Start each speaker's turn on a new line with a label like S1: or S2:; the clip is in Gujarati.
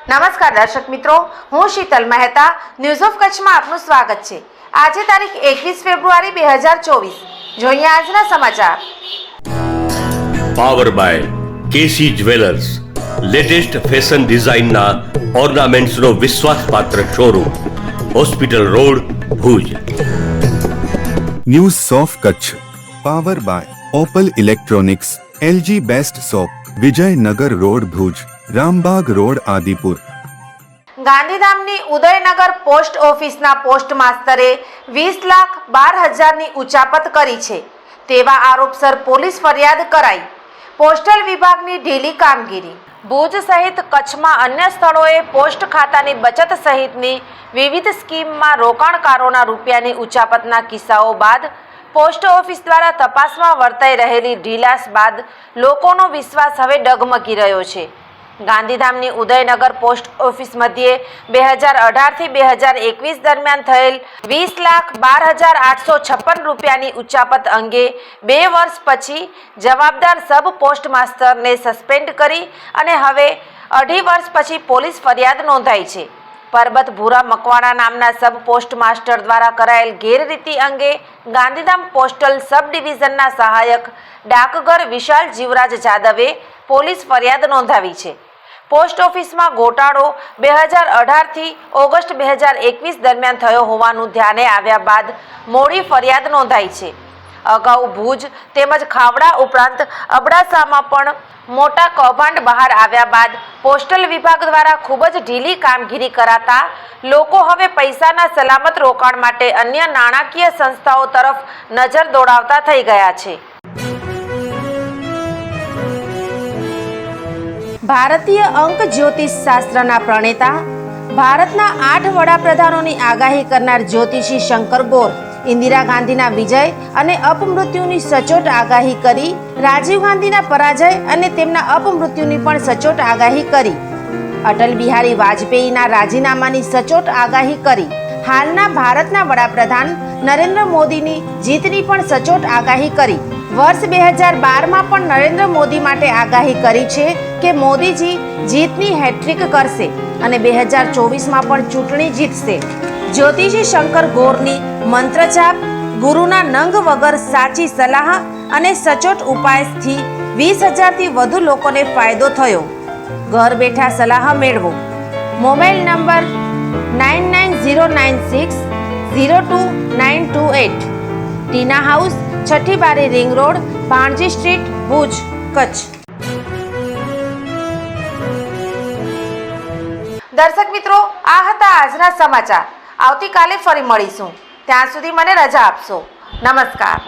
S1: નમસ્કાર દર્શક મિત્રો, હું શીતલ મહેતા ન્યૂઝ ઓફ કચ્છમાં આપનું સ્વાગત છે। આજે તારીખ 21 ફેબ્રુઆરી 2024। જોઈએ આજના સમાચાર।
S2: Power by KC jewellers, latest fashion ડિઝાઇનના ઓર્નામેન્ટ્સનો વિશ્વાસપાત્ર showroom, hospital road, Bhuj.
S3: News of Kutch power by Opal electronics, LG best shop, Vijaynagar road, Bhuj, Rambagh road, Adipur.
S1: ગાંધીધામની ઉદયનગર પોસ્ટ ઓફિસના પોસ્ટ માસ્તરે 20,12,000ની ઉચાપત કરી છે તેવા આરોપસર પોલીસ ફરિયાદ કરાઈ। પોસ્ટલ વિભાગની ઢીલી કામગીરી। ભુજ સહિત કચ્છમાં અન્ય સ્થળોએ પોસ્ટ ખાતાની બચત સહિતની વિવિધ સ્કીમમાં રોકાણકારોના રૂપિયાની ઉચાપતના કિસ્સાઓ બાદ પોસ્ટ ઓફિસ દ્વારા તપાસમાં વર્તાઈ રહેલી ઢીલાસ બાદ લોકોનો વિશ્વાસ હવે ડગમગી રહ્યો છે। ગાંધીધામની ઉદયનગર પોસ્ટ ઓફિસ મધ્યે 2018થી 2021 દરમિયાન થયેલ 20,12,856 રૂપિયાની ઉચાપત અંગે 2 વર્ષ પછી જવાબદાર સબ પોસ્ટ માસ્તરને સસ્પેન્ડ કરી અને હવે 2.5 વર્ષ પછી પોલીસ ફરિયાદ નોંધાઈ છે। પરબત ભૂરા મકવાણા નામના સબ પોસ્ટ માસ્ટર દ્વારા કરાયેલ ગેરરીતિ અંગે ગાંધીધામ પોસ્ટલ સબ ડિવિઝનના સહાયક ડાકઘર વિશાલ જીવરાજ જાદવે પોલીસ ફરિયાદ નોંધાવી છે। પોસ્ટ ઓફિસમાં ગોટાળો 2018થી ઓગસ્ટ 2021 દરમિયાન થયો હોવાનું ધ્યાને આવ્યા બાદ મોડી ફરિયાદ નોંધાઈ છે। અગાઉ ભુજ તેમજ ખાવડા ઉપરાંત અબડાસામાં પણ મોટા કૌભાંડ બહાર આવ્યા બાદ પોસ્ટલ વિભાગ દ્વારા ખૂબ જ ઢીલી કામગીરી કરાતા લોકો હવે પૈસાના સલામત રોકાણ માટે અન્ય નાણાકીય સંસ્થાઓ તરફ નજર દોડાવતા થઈ ગયા છે। ભારતીય અંક જ્યોતિષ શાસ્ત્રના પ્રણેતા, ભારતના 8 વડાપ્રધાનોની આગાહી કરનાર જ્યોતિષી શંકર ગોર ઇન્દિરા ગાંધીના વિજય અને અપમૃત્યુની સચોટ આગાહી કરી, રાજીવ ગાંધીના પરાજય અને તેમના અપમૃત્યુની પણ સચોટ આગાહી કરી, અટલ બિહારી વાજપેયીના રાજીનામાની સચોટ આગાહી કરી, હાલના ભારતના વડાપ્રધાન નરેન્દ્ર મોદીની જીતની પણ સચોટ આગાહી કરી। વર્ષ 2012માં પણ નરેન્દ્ર મોદી માટે આગાહી કરી છે કે મોદીજી જીતની હેટ્રિક કરશે અને 2024માં પણ ચૂંટણી જીતશે। જ્યોતિષી શંકર ગોરની મંત્રજાપ, ગુરુના નંગ વગર સાચી સલાહ અને સચોટ ઉપાયથી 20,000થી વધુ લોકોને ફાયદો થયો। ઘર બેઠા સલાહ મેળવો। Mobile number 9909602928। ટીના હાઉસ, છઠ્ઠી બારી ring road, Bhanji street, Bhuj, Kutch. દર્શક મિત્રો, આ હતા આજના સમાચાર। આવતીકાલે ફરી મળીશું। ત્યાં સુધી મને રજા આપશો। નમસ્કાર।